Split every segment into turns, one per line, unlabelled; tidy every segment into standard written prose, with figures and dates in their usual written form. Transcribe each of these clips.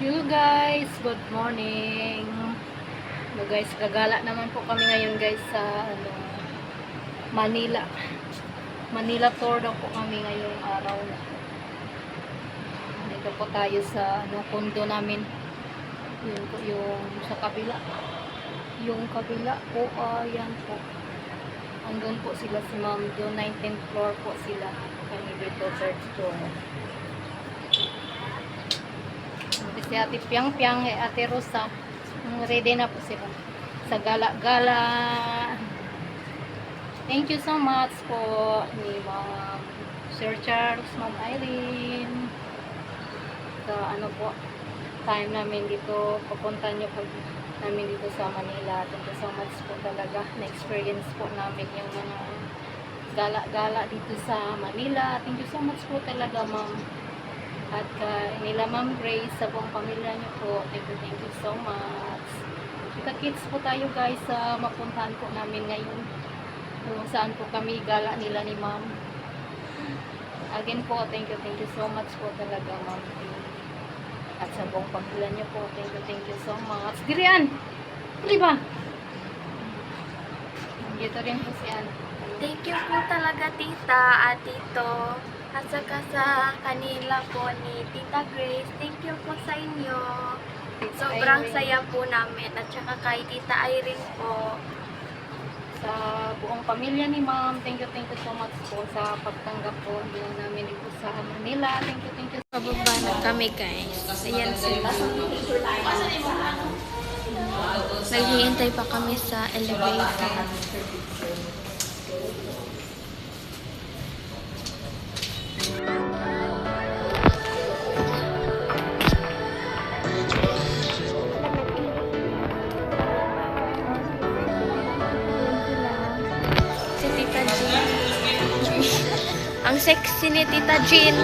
You guys, good morning. No guys, gagala naman po kami ngayon guys sa Manila. Manila tour daw po kami ngayong araw. Dito po tayo sa condo namin. Yun po yung sa kabila. Yung kabila po, yan po. Andun po sila si ma'am. Doon 19th floor po sila. Kami dito 3rd floor. Si Ate Piang-Piang at Ate Rosa, ready na po sila sa gala-gala. Thank you so much po ni Ma'am Sir Charles, Ma'am Irene sa po time namin dito, papunta nyo pag namin dito sa Manila. Thank you so much po talaga, na-experience po namin yung mga gala-gala dito sa Manila. Thank you so much po talaga ma'am. At nila Ma'am Grace, sa buong pamilya niyo po, thank you so much. Kita-kits po tayo guys sa mapuntahan po namin ngayon. Kung saan po kami gala nila ni Ma'am. Again po, thank you so much po talaga Ma'am. At sa buong pamilya niyo po, thank you so much. Dirian! Diba? Dito rin po si Ana.
Thank you po talaga tita at tito. At saka sa kanila po ni Tita Grace, thank you po sa inyo. Sobrang saya po namin. At saka kay Tita Irene po.
Sa buong pamilya ni Ma'am, thank you so much po sa pagtanggap po namin dito sa Manila. Thank you.
Pababa na kami guys. Ayan sila. Naghihintay pa kami sa elevator. Si Tita Jean. Ang sexy ni Tita Jean.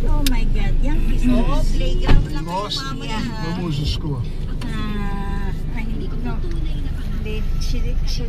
Oh my God, yan oo, playground lang kayo mamaya ha.
Vamos à escola.
Hindi ko na. She didn't say.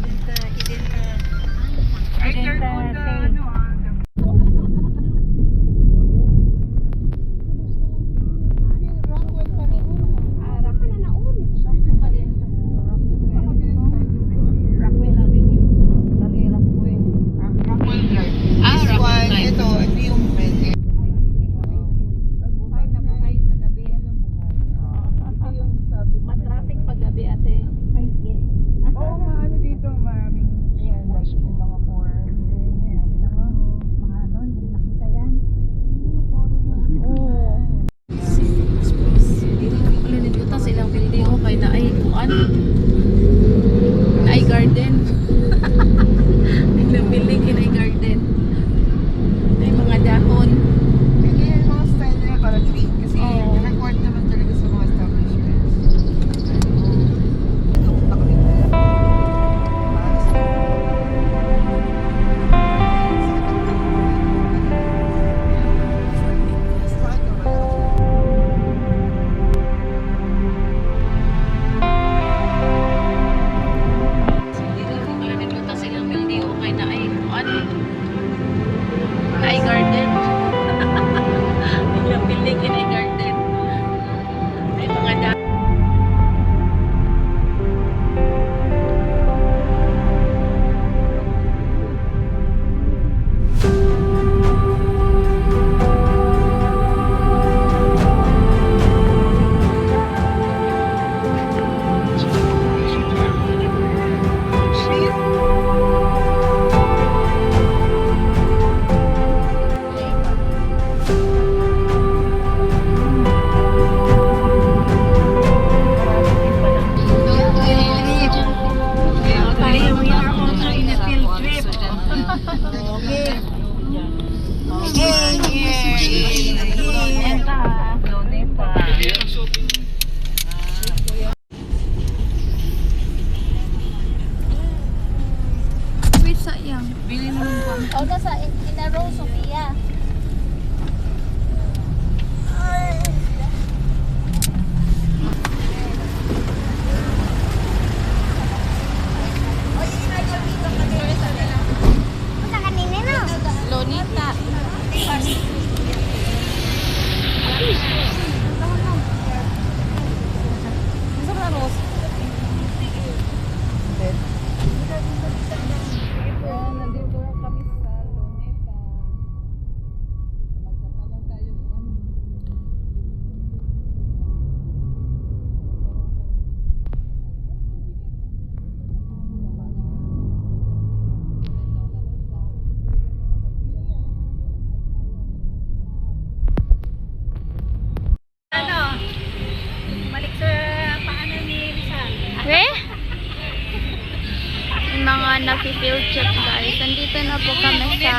field trip guys. Nandito na po kami sa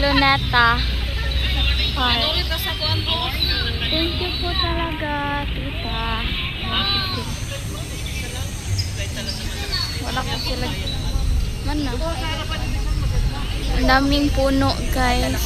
Luneta Park. Thank you po talaga, tita. Wala ko sila. Mana? Ang daming puno guys.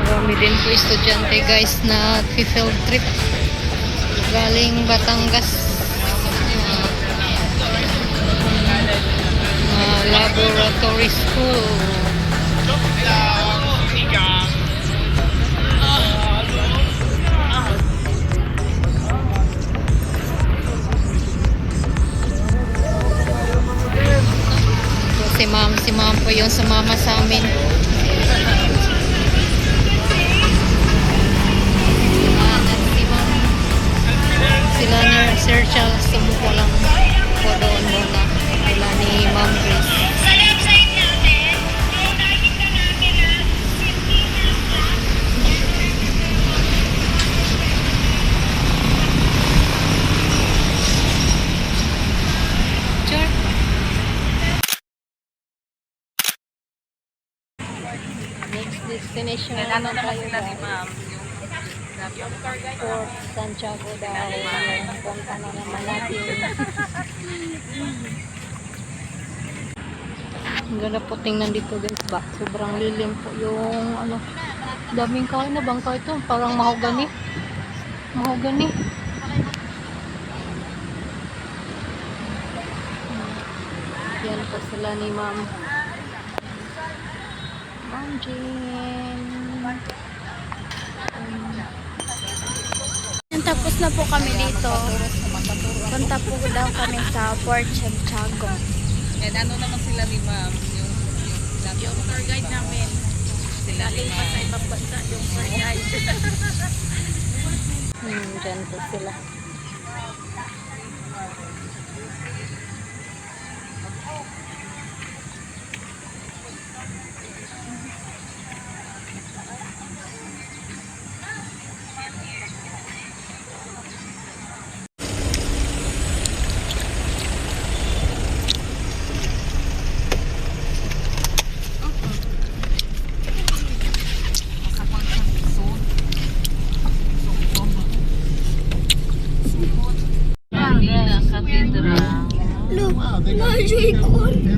Marami din po estudyante guys na field trip galing Batangas. Laboratory school. Si ma'am po yung sumama sa amin. Sila ni Sir Charles sumuko lang po doon muna. Sila ni Ma'am Grace. Sure. Next destination naman tayo guys. Port Santiago daw yung punta na naman natin. Ang ganda po tingnan dito guys ba. Sobrang lilim po yung ano. Daming kain na bangka ito. Parang mahogani. Mahogani. Yan po sila ni Ma'am Jean.
Tapos na po kami dito. Punta po daw kami sa Port Santiago.
And ano naman sila ni ma'am? Yung tour guide namin. Sila rin pa sa ibang bansa yung tour guide.
Dyan po sila.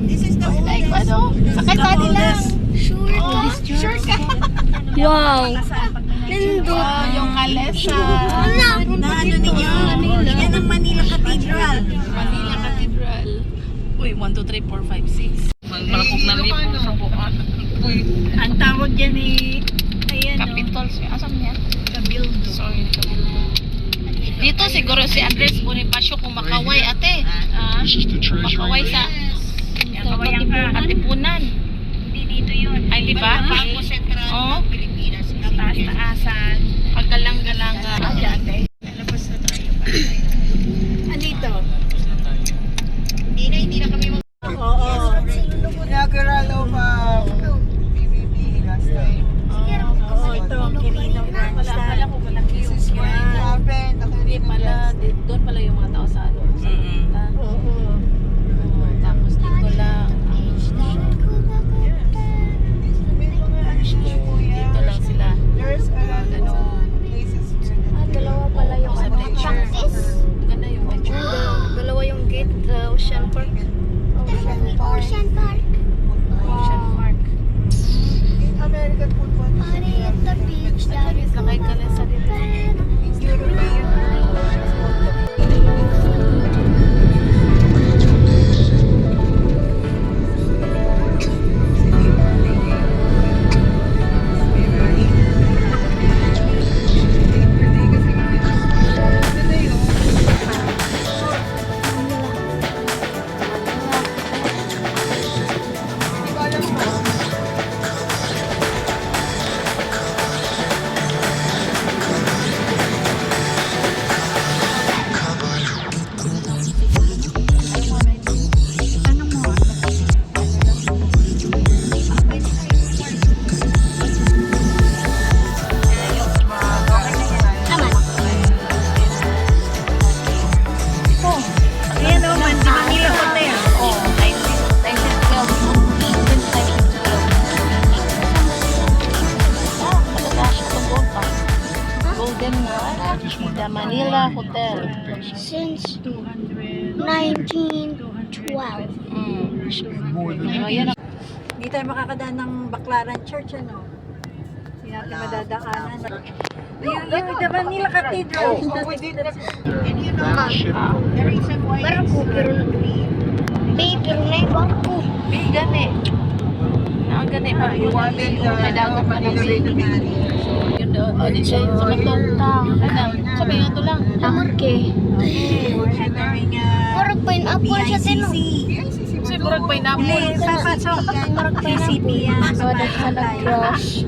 This is the like ano? Sakay tadi lang. Sure ka.
Wow!
Nandun. Yung kalesa. Na ano ninyo? Yan ang Manila Cathedral. Manila Cathedral. Uy, 1, 2, 3, 4, 5, 6. Malakog na lipo sa buwan. Uy, ang tawag yan eh. Ayan o. Capitol. Asan yan? Cabildo. Sorry, Cabildo. Dito siguro si Andres Bonifacio kung makaway ate. Makaway sa Katipunan. Hindi dito yun. Ay, di ba? Bangko Sentral ng Pilipinas. Taas-taasan. Paggalang-galanga. Labas na tayo. Andito. Hindi na kami mag... Oo. Inaugural of PBB last time. Oo, ito. Kilinong branch. Wala ko malaki yung hindi pala, doon pala yung mga tao sa ano. Oo. Tapos dito lang. Dito lang sila. There's a lot of places.
Dalawa pala yung
Sa picture.
Ganda yung picture. Dalawa yung gate, Ocean Park. Ocean Park.
Ocean Park. In American football.
The beach.
Lakay ka lang sa dito. European. staying at the Manila Hotel.
Since 1912.
Ayan.
Hindi tayo makakadaan ng Baclaran Church, ano? Hindi natin madadaanan. Yung the Manila Cathedral.
Barko, pero pero na yung barko.
Gani. Ang gani pa. May dagat pa na yun doon. O, di siya sa matutang. Sabi nga ito lang.
Amorke.
Entering
Murag pineapple siya din.
Kasi murag pineapple.
papasok.
Murag
CCP yan.
Daghan na crush.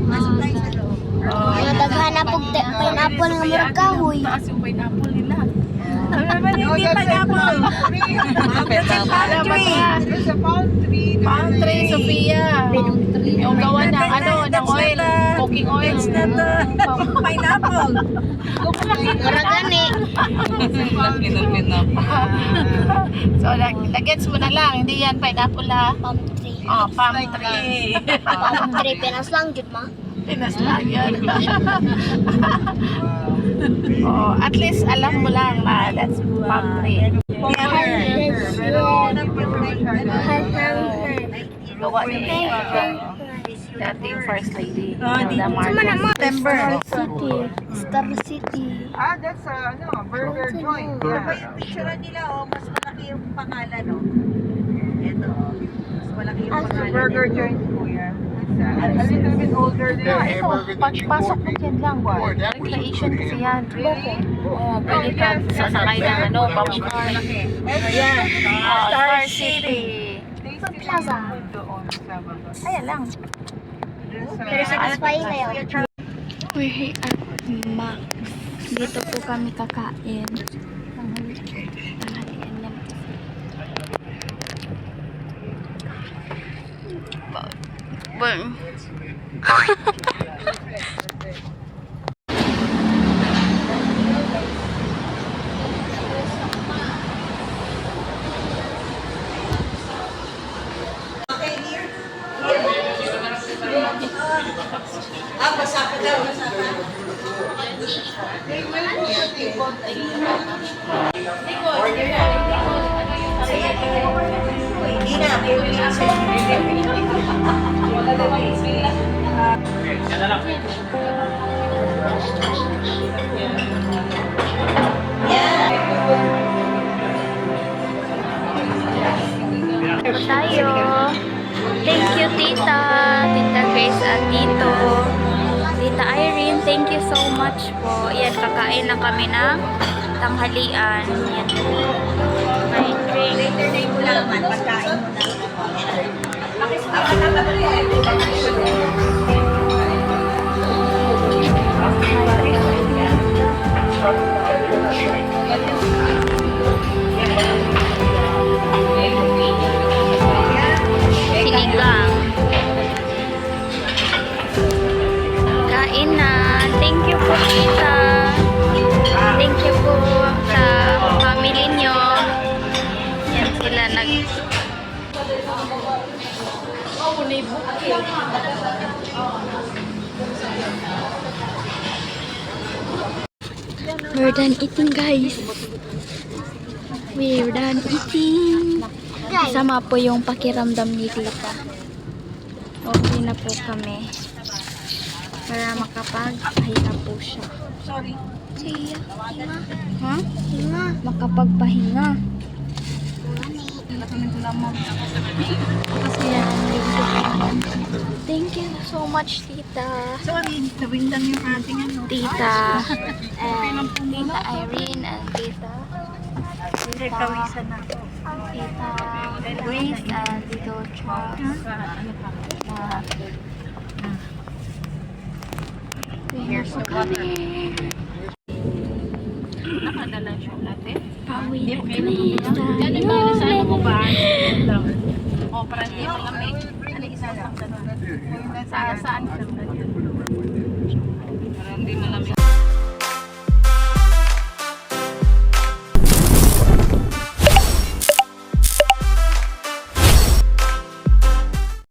Pasok tayo sa loob.
Nga daghan na pug pineapple nga murag kahoy.
Taas yung pineapple nila.
Ano naman hindi pineapple?
Palm tree, Sophia. Yung gawa ng ano, ng oil. Cooking oil.
It's not pineapple.
Murag gani.
So, nag-gets mo na lang. Hindi yan pineapple ha.
Palm tree.
Oh, palm tree.
Palm tree pinas lang jud ma.
Pinas lang yun. Oh, at least alam mo lang na that's palm tree. Gawa ni dating first lady.
Di-
Sama na mo.
September.
City. Star City.
That's burger joint.
Yung picture nila, mas malaki yung pangalan, no? Ito, mas malaki yung pangalan.
Burger joint po yan. It's a little bit older than
Ito, pagpasok mo dyan lang. Recreation kasi yan. Oo, pwede ka sasakay ng ano, pamukar.
Ayan,
Star City.
Plaza.
doon sa baba.
Ayan lang.
Pero sa Aspay na yun. We're at Max. Dito po kami kakain. Tanghalian yan. Burn.
hindi na,
Tayo. Thank you, Tita. Tita Grace at Tito. Tita Irene, thank you so much po. Yan, kakain na kami ng tanghalian. Yan. May drink.
later na yung ulaman, pagkain mo na.
Sinigang. Kain na. Thank you po, Tita. Thank you po sa family nyo. Yan sila nag... We're done eating, guys. We're done eating. Kasama po yung pakiramdam ni Tita. Okay na po kami. Para makapagpahinga po siya.
Sorry.
Siya, hinga. Ha? Hinga. Makapagpahinga. Kasi yan. Thank you so much, Tita.
Sorry, nawindang yung ating ano.
Tita. And Tita Irene and Tita.
Kawisan na ako.
Tita Grace and Tito Charles. Here's the kami.
Nakadala siya natin.
Pauwi na kami
Yan
sa
ba sa ano mo ba?
Lord.
O, para hindi malamig. Ano isa lang sa saan?